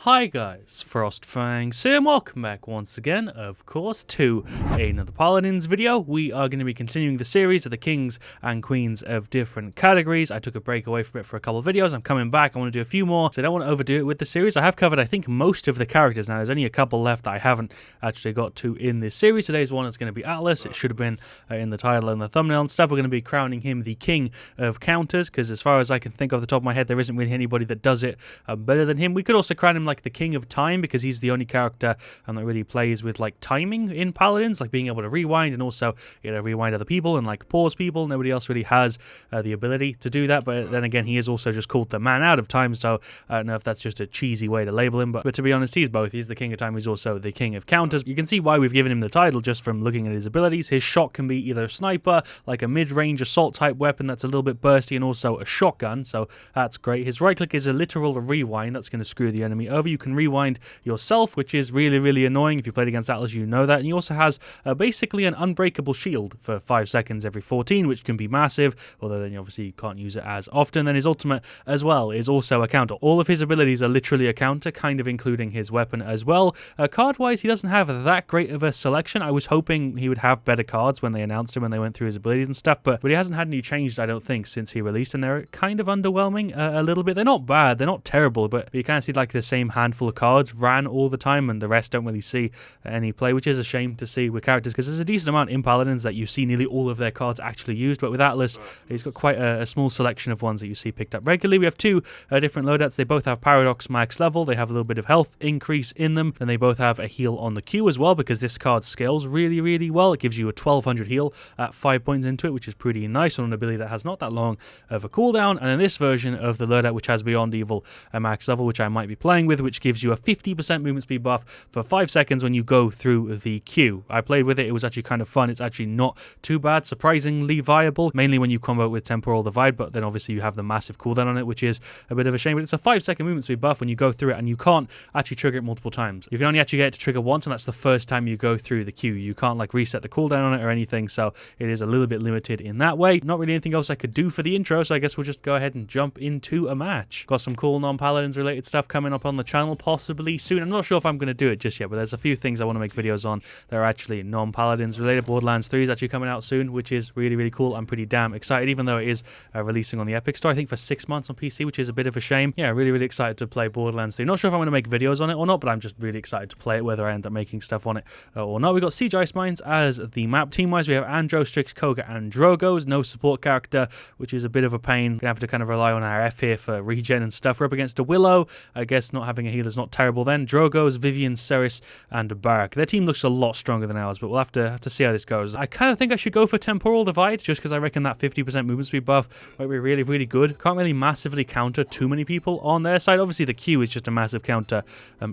Hi guys, FrostFangs here and welcome back once again, of course, to another Paladins video. We are going to be continuing the series of the kings and queens of different categories. I took a break away from it for a couple of videos. I'm coming back. I want to do a few more, so I don't want to overdo it with the series. I have covered, I think, most of the characters now. There's only a couple left that I haven't actually got to in this series. Today's one is going to be Atlas. It should have been in the title and the thumbnail and stuff. We're going to be crowning him the king of counters, because as far as I can think off the top of my head, there isn't really anybody that does it better than him. We could also crown him like the king of time, because he's the only character that really plays with like timing in Paladins, like being able to rewind and also, you know, rewind other people and like pause people. Nobody else really has the ability to do that, but then again, he is also just called the man out of time, so I don't know if that's just a cheesy way to label him, but to be honest, he's both. He's the king of time, he's also the king of counters. You can see why we've given him the title just from looking at his abilities. His shot can be either a sniper, like a mid-range assault type weapon that's a little bit bursty, and also a shotgun, so that's great. His right click is a literal rewind. That's going to screw the enemy over. You can rewind yourself, which is really annoying. If you played against Atlas, you know that. And he also has basically an unbreakable shield for 5 seconds every 14, which can be massive, although then obviously you can't use it as often. Then his ultimate as well is also a counter. All of his abilities are literally a counter, kind of including his weapon as well. Card-wise, he doesn't have that great of a selection. I was hoping he would have better cards when they announced him, when they went through his abilities and stuff, but he hasn't had any changed, I don't think, since he released, and they're kind of underwhelming a little bit. They're not bad, they're not terrible, but you kind of see like the same handful of cards ran all the time, and the rest don't really see any play, which is a shame to see with characters, because there's a decent amount in Paladins that you see nearly all of their cards actually used, but with Atlas, he's got quite a small selection of ones that you see picked up regularly. We have two different loadouts. They both have Paradox max level, they have a little bit of health increase in them, and they both have a heal on the Q as well, because this card scales really well. It gives you a 1200 heal at 5 points into it, which is pretty nice on an ability that has not that long of a cooldown. And then this version of the loadout, which has Beyond Evil max level, which I might be playing with, which gives you a 50% movement speed buff for 5 seconds when you go through the queue. I played with it. It was actually kind of fun. It's actually not too bad, surprisingly viable, mainly when you combo with Temporal Divide, but then obviously you have the massive cooldown on it, which is a bit of a shame, but it's a 5-second movement speed buff when you go through it, and you can't actually trigger it multiple times. You can only actually get it to trigger once, and that's the first time you go through the queue. You can't like reset the cooldown on it or anything, so it is a little bit limited in that way. Not really anything else I could do for the intro, so I guess we'll just go ahead and jump into a match. Got some cool non-Paladins related stuff coming up on the channel possibly soon. I'm not sure if I'm going to do it just yet, but there's a few things I want to make videos on that are actually non-Paladins related. Borderlands 3 is actually coming out soon, which is really cool. I'm pretty damn excited, even though it is releasing on the Epic Store, I think for 6 months on PC, which is a bit of a shame. Yeah, really excited to play Borderlands 3. Not sure if I'm going to make videos on it or not, but I'm just really excited to play it, whether I end up making stuff on it or not. We got Siege Ice Mines as the map. Team-wise, we have Andro, Strix, Koga, and Drogos. No support character, which is a bit of a pain. Gonna have to kind of rely on our F here for regen and stuff. We're up against a Willow. I guess not having a healer is not terrible then. Drogos, Vivian, Ceres, and Barak. Their team looks a lot stronger than ours, but we'll have to see how this goes. I kind of think I should go for Temporal Divide, just because I reckon that 50% movement speed buff might be really good. Can't really massively counter too many people on their side. Obviously, the Q is just a massive counter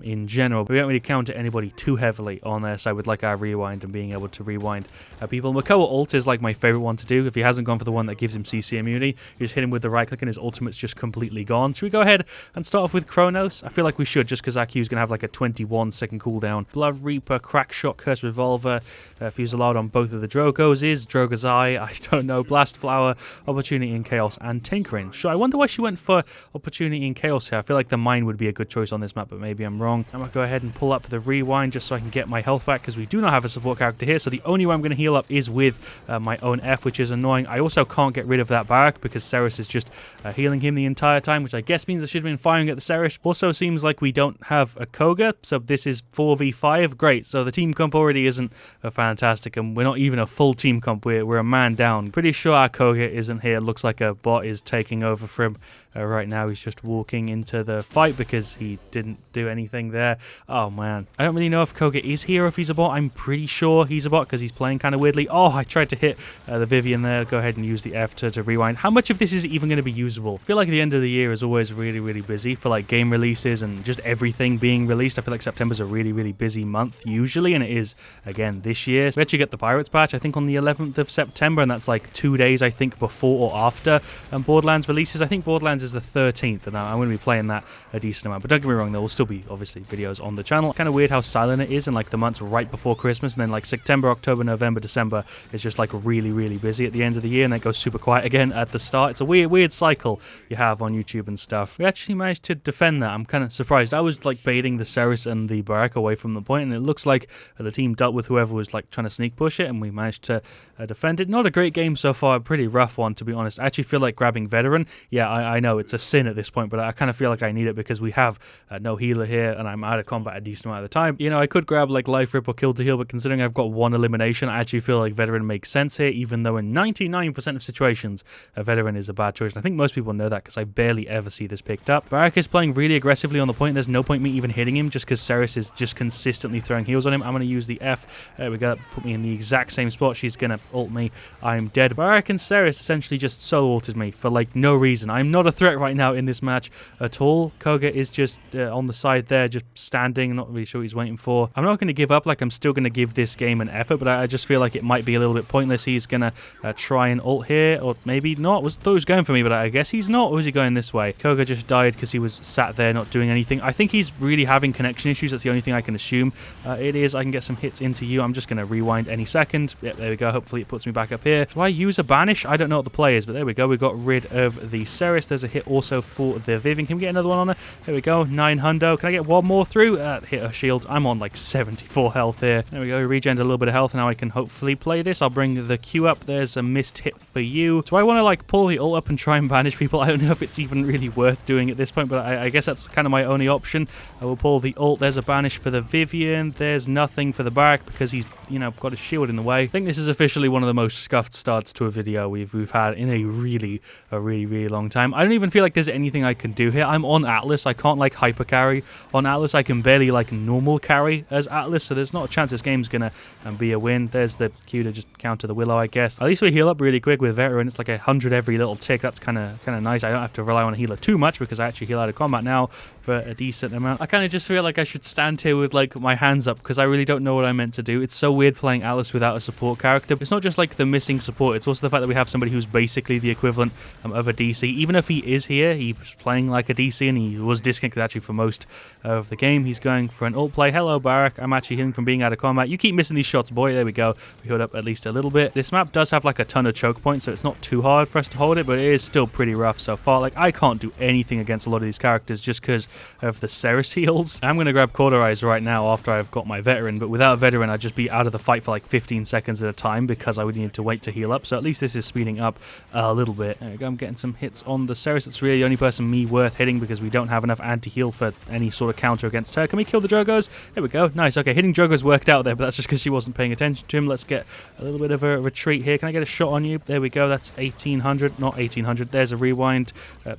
in general, but we don't really counter anybody too heavily on their side with like our rewind and being able to rewind people. Makoa ult is like my favorite one to do. If he hasn't gone for the one that gives him CC immunity, you just hit him with the right click and his ultimate's just completely gone. Should we go ahead and start off with Kronos? I feel like we should, just because our Q is going to have like a 21-second cooldown. Blood Reaper, Crack Shot, Curse Revolver, Fusillade on both of the Drogos is Drogo's Eye, I don't know, Blast Flower, Opportunity in Chaos, and Tinkering. Sure, I wonder why she went for Opportunity in Chaos here. I feel like the Mine would be a good choice on this map, but maybe I'm wrong. I'm going to go ahead and pull up the rewind just so I can get my health back, because we do not have a support character here, so the only way I'm going to heal up is with my own F, which is annoying. I also can't get rid of that Barak because Ceres is just healing him the entire time, which I guess means I should have been firing at the Ceres. Also seems like we don't have a Koga, so this is 4v5. Great, so the team comp already isn't fantastic, and we're not even a full team comp. We're a man down. Pretty sure our Koga isn't here. Looks like a bot is taking over for him. Right now he's just walking into the fight because he didn't do anything there. Oh man, I don't really know if Koga is here or if he's a bot. I'm pretty sure he's a bot because he's playing kind of weirdly. Oh, I tried to hit the Vivian there. Go ahead and use the F to rewind. How much of this is even going to be usable? I feel like the end of the year is always really busy for like game releases and just everything being released. I feel like September's a really busy month usually, and it is again this year. So we actually get the Pirates patch I think on the 11th of September, and that's like 2 days I think before or after Borderlands releases. I think Borderlands is the 13th, and I'm going to be playing that a decent amount. But don't get me wrong, there will still be, obviously, videos on the channel. Kind of weird how silent it is in, like, the months right before Christmas, and then, like, September, October, November, December is just, like, really, really busy at the end of the year, and then it goes super quiet again at the start. It's a weird cycle you have on YouTube and stuff. We actually managed to defend that. I'm kind of surprised. I was, like, baiting the Ceres and the Barak away from the point, and it looks like the team dealt with whoever was, like, trying to sneak push it, and we managed to defend it. Not a great game so far, a pretty rough one, to be honest. I actually feel like grabbing Veteran. Yeah, I know it's a sin at this point, but I kind of feel like I need it because we have no healer here, and I'm out of combat a decent amount of the time. You know, I could grab, like, Life Rip or Kill to Heal, but considering I've got one elimination, I actually feel like Veteran makes sense here, even though in 99% of situations, a Veteran is a bad choice. And I think most people know that because I barely ever see this picked up. Barak is playing really aggressively on the point. There's no point me even hitting him just because Ceres is just consistently throwing heals on him. I'm going to use the F. There we go. Put me in the exact same spot. She's going to ult me. I'm dead. Barak and Ceres essentially just solo ulted me for, like, no reason. I'm not a threat right now in this match at all. Koga is just on the side there, just standing. Not really sure what he's waiting for. I'm not going to give up. Like, I'm still going to give this game an effort, but I just feel like it might be a little bit pointless. He's going to try and ult here, or maybe not. Thought he was going for me, but I guess he's not. Or is he going this way? Koga just died because he was sat there not doing anything. I think he's really having connection issues. That's the only thing I can assume. It is. I can get some hits into you. I'm just going to rewind any second. Yep, there we go. Hopefully it puts me back up here. Do I use a banish? I don't know what the play is, but there we go. We got rid of the Ceres. There's a hit also for the Vivian. Can we get another one on there? There we go. 900. Can I get one more through? Hit her shield. I'm on like 74 health here. There we go. Regen a little bit of health. Now I can hopefully play this. I'll bring the Q up. There's a missed hit for you. Do I want to like pull the ult up and try and banish people? I don't know if it's even really worth doing at this point, but I guess that's kind of my only option. I will pull the ult. There's a banish for the Vivian. There's nothing for the Barak because he's, you know, got a shield in the way. I think this is officially one of the most scuffed starts to a video we've had in a really long time. I don't even feel like there's anything I can do here. I'm on Atlas. I can't like hyper carry on Atlas. I can barely like normal carry as Atlas, so there's not a chance this game's gonna be a win. There's the Q to just counter the Willow, I guess. At least we heal up really quick with Veteran. It's like 100 every little tick. That's kind of nice. I don't have to rely on a healer too much because I actually heal out of combat now for a decent amount. I kind of just feel like I should stand here with like my hands up because I really don't know what I'm meant to do. It's so weird playing Atlas without a support character. It's not just like the missing support, it's also the fact that we have somebody who's basically the equivalent of a DC. Even if he is here, he's playing like a DC and he was disconnected actually for most of the game. He's going for an ult play. Hello, Barak. I'm actually healing from being out of combat. You keep missing these shots, boy. There we go. We healed up at least a little bit. This map does have like a ton of choke points, so it's not too hard for us to hold it, but it is still pretty rough so far. Like, I can't do anything against a lot of these characters just because of the Ceres heals. I'm going to grab Cauterize right now after I've got my Veteran, but without a Veteran, I'd just be out of the fight for like 15 seconds at a time because I would need to wait to heal up, so at least this is speeding up a little bit. There we go. I'm getting some hits on the Ceres. It's really the only person me worth hitting because we don't have enough anti-heal for any sort of counter against her. Can we kill the Drogos? There we go. Nice. Okay, hitting Drogos worked out there, but that's just because she wasn't paying attention to him. Let's get a little bit of a retreat here. Can I get a shot on you? There we go. That's 1800, not 1800. There's a rewind.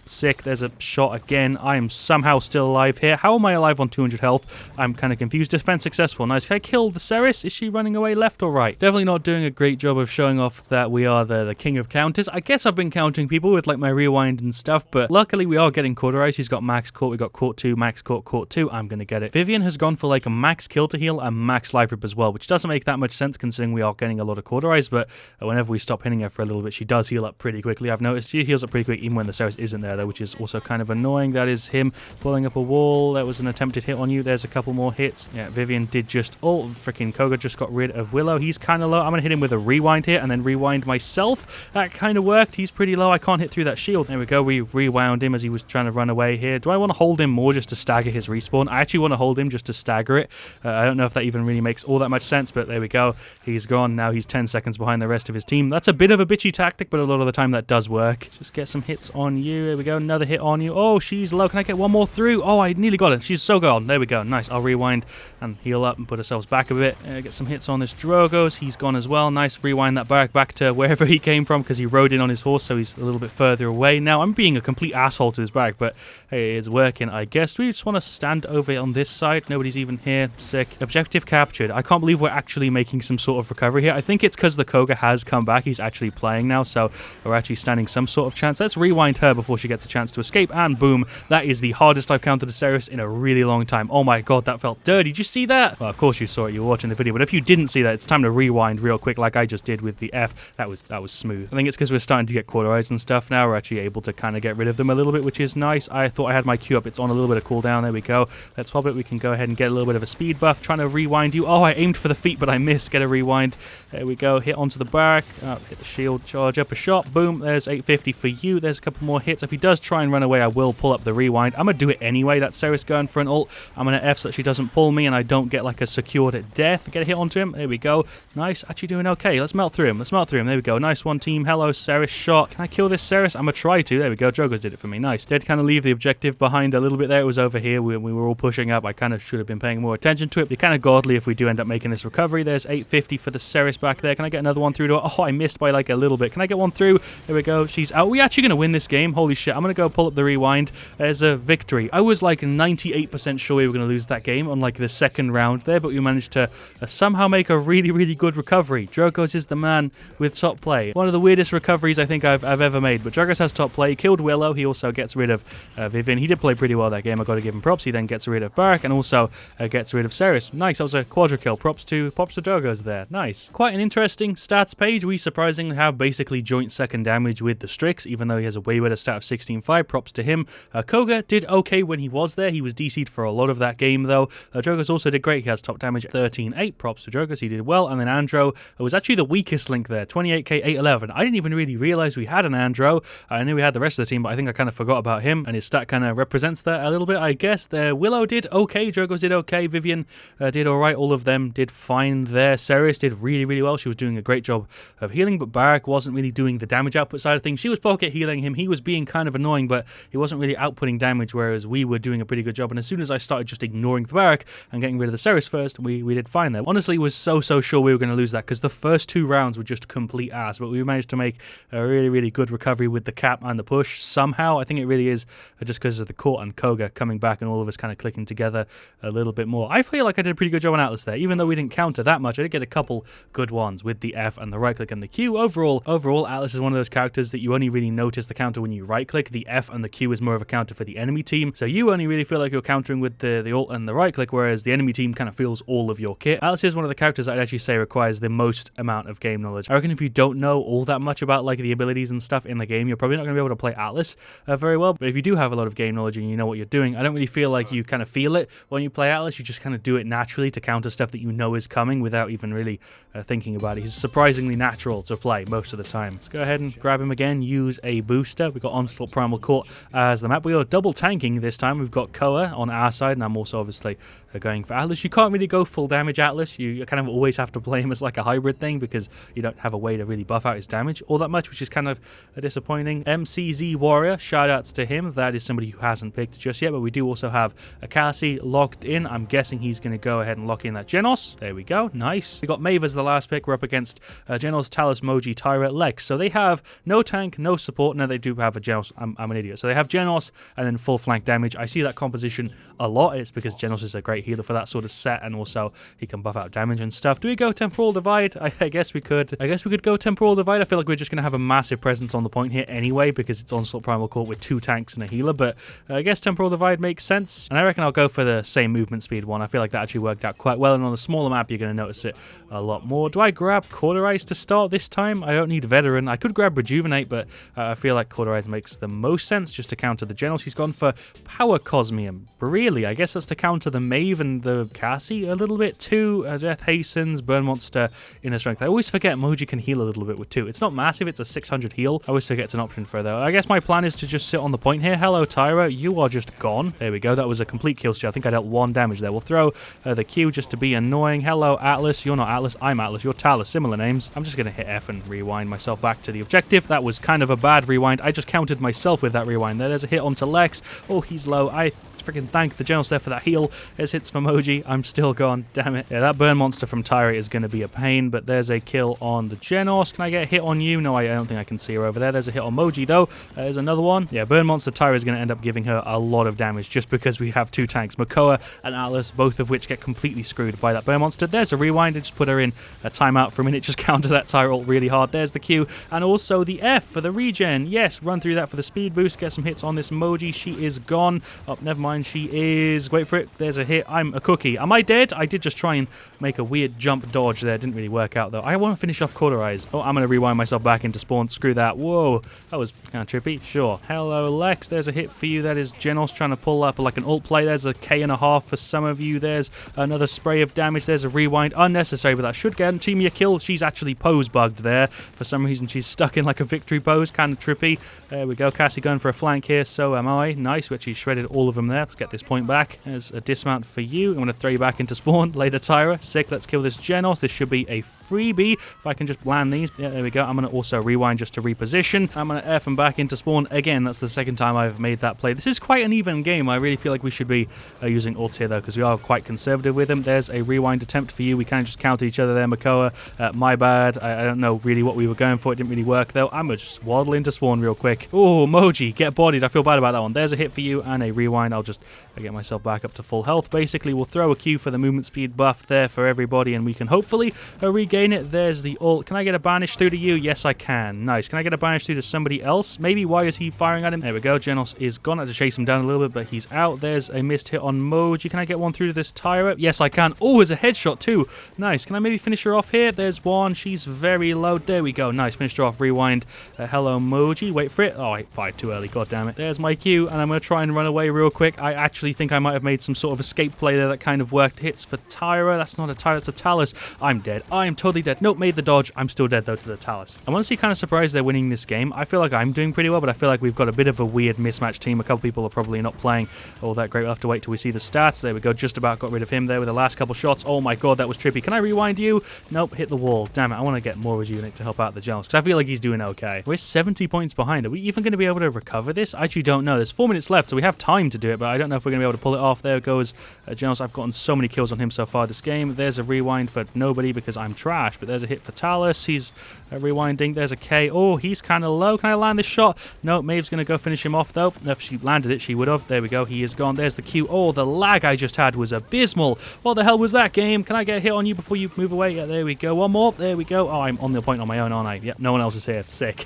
Sick. There's a shot again. I am somehow still alive here. How am I alive on 200 health? I'm kind of confused. Defense successful. Nice. Can I kill the Ceres? Is she running away left or right? Definitely not doing a great job of showing off that we are the king of counters. I guess I've been countering people with like my rewind and stuff, but luckily we are getting Cauterized. He's got max court. We got court 2, max court, court 2. I'm going to get it. Vivian has gone for like a max kill to heal and max life rip as well, which doesn't make that much sense considering we are getting a lot of Cauterized, but whenever we stop hitting her for a little bit, she does heal up pretty quickly. I've noticed she heals up pretty quick even when the Ceres isn't there though, which is also kind of annoying. That is him pulling up a wall. That was an attempted hit on you. There's a couple more hits. Yeah, Vivian did just ult. Freaking Koga just got rid of Willow. He's kind of low. I'm going to hit him with a rewind here and then rewind myself. That kind of worked. He's pretty low. I can't hit through that shield. There we go. We rewound him as he was trying to run away here. Do I want to hold him more just to stagger his respawn? I actually want to hold him just to stagger it. I don't know if that even really makes all that much sense, but there we go. He's gone. Now he's 10 seconds behind the rest of his team. That's a bit of a bitchy tactic, but a lot of the time that does work. Just get some hits on you. There we go. Another hit on you. Oh, she's low. Can I get one more through? Oh, I nearly got it. She's so gone. There we go. Nice. I'll rewind and heal up and put ourselves back a bit. Get some hits on this Drogos. He's gone as well. Nice. Rewind that Barak back to wherever he came from because he rode in on his horse, so he's a little bit further away. Now, I'm being a complete asshole to this Barak, but hey, it's working, I guess. We just want to stand over on this side. Nobody's even here. Sick. Objective captured. I can't believe we're actually making some sort of recovery here. I think it's because the Koga has come back. He's actually playing now, so we're actually standing some sort of chance. Let's rewind her before she gets a chance to escape, and boom. That is the hardest I've countered a Ceres in a really long time. Oh my god, that felt dirty. Did you see that? Well, of course you saw it. You were watching the video, but if you didn't see that, it's time to rewind real quick like I just did with the F. That was smooth. I think it's because we're starting to get Cauterized and stuff now. We're actually able to kind kind of get rid of them a little bit, which is nice. I thought I had my Q up. It's on a little bit of cooldown. There we go. Let's pop it. We can go ahead and get a little bit of a speed buff. Trying to rewind you. Oh, I aimed for the feet, but I missed. Get a rewind. There we go. Hit onto the back. Oh, hit the shield. Charge up a shot. Boom. There's 850 for you. There's a couple more hits. If he does try and run away, I will pull up the rewind. I'm going to do it anyway. That's Ceres going for an ult. I'm going to F so that she doesn't pull me and I don't get like a secured death. Get a hit onto him. There we go. Nice. Actually doing okay. Let's melt through him. Let's melt through him. There we go. Nice one, team. Hello, Ceres shot. Can I kill this Ceres? I'm going to try to. There we go. Drogoz did it for me. Nice. Did kind of leave the objective behind a little bit there. It was over here. We were all pushing up. I kind of should have been paying more attention to it. Be kind of godly if we do end up making this recovery. There's 850 for the Ceres back there. Can I get another one through to her? Oh, I missed by like a little bit. Can I get one through? There we go. She's out. We're actually going to win this game. Holy shit. I'm going to go pull up the rewind. There's a victory. I was like 98% sure we were going to lose that game on like the second round there, but we managed to somehow make a really, really good recovery. Drogoz is the man with top play. One of the weirdest recoveries I think I've ever made, but Drogoz has top play. Killed Willow. He also gets rid of Vivian. He did play pretty well that game. I got to give him props. He then gets rid of Barak and also gets rid of Ceres. Nice. That was a quadra kill. Props to Drogoz there. Nice. Quite an interesting stats page. We surprisingly have basically joint second damage with the Strix, even though he has a way better stat of 16.5. Props to him. Koga did okay when he was there. He was DC'd for a lot of that game though. Drogoz also did great. He has top damage 13.8. Props to Drogoz. He did well. And then Andro was actually the weakest link there. 28k 811. I didn't even really realize we had an Andro. I knew we had the rest of the team, but I think I kind of forgot about him, and his stat kind of represents that a little bit, I guess. There, Willow did okay. Drogoz did okay. Vivian did alright. All of them did fine there. Ceres did really, really well. She was doing a great job of healing, but Barak wasn't really doing the damage output side of things. She was pocket healing him. He was being kind of annoying, but he wasn't really outputting damage, whereas we were doing a pretty good job. And as soon as I started just ignoring the Barak and getting rid of the Ceres first, we did fine there. Honestly, was so sure we were going to lose that because the first two rounds were just complete ass, but we managed to make a really, really good recovery with the cap and the push somehow. I think it really is just because of the Court and Koga coming back and all of us kind of clicking together a little bit more. I feel like I did a pretty good job on Atlas there, even though we didn't counter that much. I did get a couple good ones with the F and the right click and the Q. Overall, Atlas is one of those characters that you only really notice the counter when you right click. The F and the Q is more of a counter for the enemy team, so you only really feel like you're countering with the alt and the right click, whereas the enemy team kind of feels all of your kit. Atlas is one of the characters I'd actually say requires the most amount of game knowledge. I reckon if you don't know all that much about like the abilities and stuff in the game, you're probably not going to be able to play Atlas very well. But if you do have a lot of game knowledge and you know what you're doing, I don't really feel like you kind of feel it when you play Atlas. You just kind of do it naturally to counter stuff that you know is coming without even really thinking about it. He's surprisingly natural to play most of the time. Let's go ahead and grab him again, use a booster. We've got Onslaught Primal Court as the map. We are double tanking this time. We've got Koa on our side, and I'm also obviously going for Atlas. You can't really go full damage Atlas. You kind of always have to play him as like a hybrid thing because you don't have a way to really buff out his damage all that much, which is kind of disappointing. MCZ Warrior, shout outs to him. That is somebody who hasn't picked just yet, but we do also have a Cassie locked in. I'm guessing he's going to go ahead and lock in that Genos. There we go. Nice. We got Maeve as the last pick. We're up against Genos, Talus, Moji, Tyra, Lex. So they have no tank, no support. No, they do have a Genos. I'm an idiot. So they have Genos and then full flank damage. I see that composition a lot. It's because Genos is a great healer for that sort of set, and also he can buff out damage and stuff. Do we go Temporal Divide? I guess we could. I guess we could go Temporal Divide. I feel like we're just going to have a massive presence on the point here anyway because it's Onslaught Primal Court with 2 tanks and a healer, but I guess Temporal Divide makes sense, and I reckon I'll go for the same movement speed one. I feel like that actually worked out quite well, and on a smaller map you're going to notice it a lot more. Do I grab Cauterize to start this time? I don't need Veteran. I could grab Rejuvenate, but I feel like Cauterize makes the most sense just to counter the Genos. He's gone for Power Cosmium. Really? I guess that's to counter the Maeve and the Cassie a little bit too. Death Hastens, Burn Monster, Inner Strength. I always forget Moji can heal a little bit with 2. It's not massive, it's a 600 heal. I always forget it's an option for though. I guess my plan is to just sit on the point here. Hello Tyra, you are just gone. There we go, that was a complete kill steal. I think I dealt 1 damage there. We'll throw the Q just to be annoying. Hello Atlas, you're not Atlas, I'm Atlas, you're Talus, similar names. I'm just going to hit F and rewind myself back to the objective. That was kind of a bad rewind. I just countered myself with that rewind there. There's a hit onto Lex. Oh, he's low. I freaking thank the Genos there for that heal. There's hits from Moji. I'm still gone. Damn it. Yeah, that burn monster from Tyra is going to be a pain, but there's a kill on the Genos. Can I get a hit on you? No, I don't think I can see her over there. There's a hit on Moji, though. There's another one. Yeah, burn monster Tyra is going to end up giving her a lot of damage just because we have 2 tanks, Makoa and Atlas, both of which get completely screwed by that burn monster. There's a rewind. I just put her in a timeout for a minute. Just counter that Tyra ult really hard. There's the Q, and also the F for the regen. Yes, run through that for the speed boost. Get some hits on this Moji. She is gone. Oh, never mind. Rewind. She is. Wait for it. There's a hit. I'm a cookie. Am I dead? I did just try and make a weird jump dodge there. Didn't really work out, though. I want to finish off Cauterize. Oh, I'm going to rewind myself back into spawn. Screw that. Whoa. That was kind of trippy. Sure. Hello, Lex. There's a hit for you. That is Genos trying to pull up like an ult play. There's a K.5 for some of you. There's another spray of damage. There's a rewind. Unnecessary, but that should guarantee me a kill. She's actually pose bugged there. For some reason, she's stuck in like a victory pose. Kind of trippy. There we go. Cassie going for a flank here. So am I. Nice. We actually shredded all of them there. Let's get this point back. There's a dismount for you. I'm going to throw you back into spawn. Later, Tyra. Sick. Let's kill this Genos. This should be a freebie. If I can just land these. Yeah, there we go. I'm going to also rewind just to reposition. I'm going to F them back into spawn. Again, that's the second time I've made that play. This is quite an even game. I really feel like we should be using ults here, though, because we are quite conservative with them. There's a rewind attempt for you. We kind of just counter each other there, Makoa. My bad. I don't know really what we were going for. It didn't really work, though. I'm going to just waddle into spawn real quick. Oh, Moji, get bodied. I feel bad about that one. There's a hit for you and a rewind. I'll just get myself back up to full health. Basically, we'll throw a Q for the movement speed buff there for everybody, and we can hopefully regain it. There's the ult. Can I get a banish through to you? Yes, I can. Nice. Can I get a banish through to somebody else? Maybe. Why is he firing at him? There we go. Genos is gone. I had to chase him down a little bit, but he's out. There's a missed hit on Moji. Can I get one through to this Tyra? Yes, I can. Oh, there's a headshot too. Nice. Can I maybe finish her off here? There's one. She's very low. There we go. Nice. Finished her off. Rewind. Hello, Moji. Wait for it. Oh, I fired too early. God damn it. There's my Q, and I'm going to try and run away real quick. I actually think I might have made some sort of escape play there that kind of worked. Hits for Tyra. That's not a Tyra. It's a Talus. I'm dead. I am totally dead. Nope, made the dodge. I'm still dead, though, to the Talus. I'm honestly kind of surprised they're winning this game. I feel like I'm doing pretty well, but I feel like we've got a bit of a weird mismatch team. A couple people are probably not playing all that great. We'll have to wait till we see the stats. There we go. Just about got rid of him there with the last couple shots. Oh my god, that was trippy. Can I rewind you? Nope, hit the wall. Damn it. I want to get more Rejuvenate to help out the Genos, because I feel like he's doing okay. We're 70 points behind. Are we even going to be able to recover this? I actually don't know. There's 4 minutes left, so we have time to do it, but I don't know if we're going to be able to pull it off. There goes Genos. I've gotten so many kills on him so far this game. There's a rewind for nobody because I'm trash, but there's a hit for Talus. He's rewinding. There's a K. Oh, he's kind of low. Can I land this shot? No, Maeve's going to go finish him off, though. If she landed it, she would have. There we go. He is gone. There's the Q. Oh, the lag I just had was abysmal. What the hell was that, game? Can I get a hit on you before you move away? Yeah, there we go. One more. There we go. Oh, I'm on the point on my own, aren't I? Yep, no one else is here. Sick.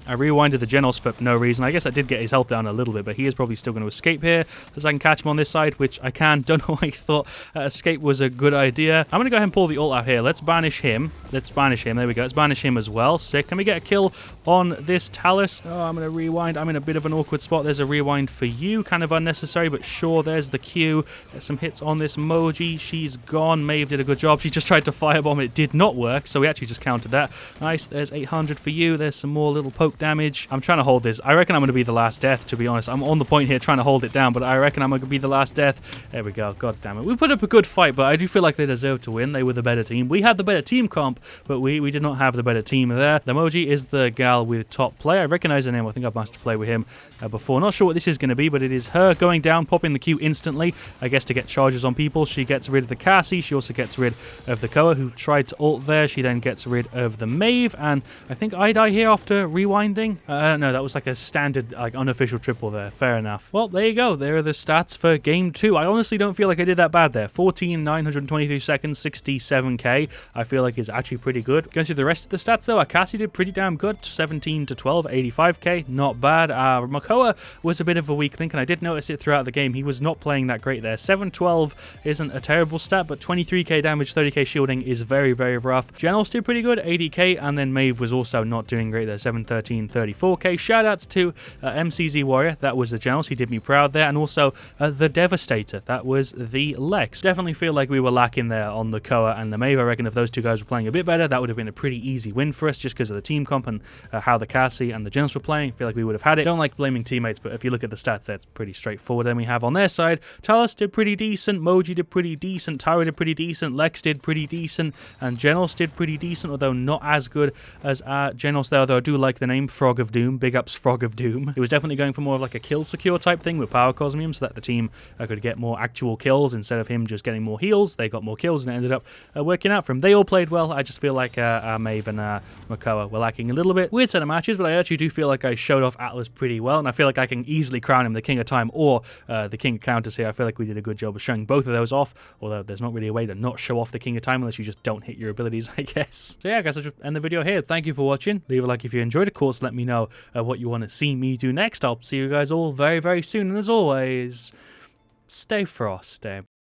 I rewinded the Genos for no reason. I guess I did get his health down a little bit, but he is probably still going to escape here, as I can catch him on this side, which I can. Don't know why I thought escape was a good idea. I'm going to go ahead and pull the ult out here. Let's banish him. Let's banish him. There we go. Let's banish him as well. Sick. Can we get a kill on this Talus? Oh, I'm going to rewind. I'm in a bit of an awkward spot. There's a rewind for you. Kind of unnecessary, but sure. There's the Q. There's some hits on this Moji. She's gone. Maeve did a good job. She just tried to firebomb. It did not work, so we actually just countered that. Nice. There's 800 for you. There's some more little poke damage. I'm trying to hold this. I reckon I'm going to be the last death, to be honest. I'm on the point here trying to hold it down, but I reckon I'm going to be the last death. There we go. God damn it. We put up a good fight, but I do feel like they deserve to win. They were the better team. We had the better team comp, but we did not have the better team there. The Moji is the gal with top play. I recognize her name. I think I've managed to play with him before. Not sure what this is going to be, but it is her going down, popping the Q instantly, I guess, to get charges on people. She gets rid of the Cassie. She also gets rid of the Koa, who tried to ult there. She then gets rid of the Maeve, and I think I die here after rewinding. No, that was like a standard, like, unofficial triple there. Fair enough. Well, there you go. There are the stats for game 2. I honestly don't feel like I did that bad there. 14,923 seconds, 67k. I feel like is actually pretty good. Going through the rest of the stats, though, Cassie did pretty damn good. 17 to 12, 85k. Not bad. Makoa was a bit of a weak link, and I did notice it throughout the game. He was not playing that great there. 712 isn't a terrible stat, but 23k damage, 30k shielding is very, very rough. Genos did pretty good, 80k, and then Maeve was also not doing great there. 713, 34k. Shoutouts to MCZ Warrior. That was the Genos. He did me proud there. And also the Devastator. That was the Lex. Definitely feel like we were lacking there on the Koa and the Maeve. I reckon if those two guys were playing a bit better, that would have been a pretty easy win for us just because of the team comp and how the Cassie and the Genos were playing. I feel like we would have had it. Don't like blaming teammates, but if you look at the stats, that's pretty straightforward. Then we have on their side, Talus did pretty decent, Moji did pretty decent, Tyra did pretty decent, Lex did pretty decent, and Genos did pretty decent, although not as good as Genos there, although I do like the name Frog of Doom. Big ups Frog of Doom. It was definitely going for more of like a kill secure type thing with Power Cosmium so that the team could get more actual kills instead of him just getting more heals. They got more kills and it ended up working out for him. They all played well. I just feel like Maeve and Makoa were lacking a little bit. Weird set of matches, but I actually do feel like I showed off Atlas pretty well, and I feel like I can easily crown him the King of Time or the King of Counters here. I feel like we did a good job of showing both of those off, although there's not really a way to not show off the King of Time unless you just don't hit your abilities, I guess. So yeah, I guess I'll just end the video here. Thank you for watching. Leave a like if you enjoyed. Of course, let me know what you want to see me do next. I'll see you guys all very, very soon, and as always, stay frosty.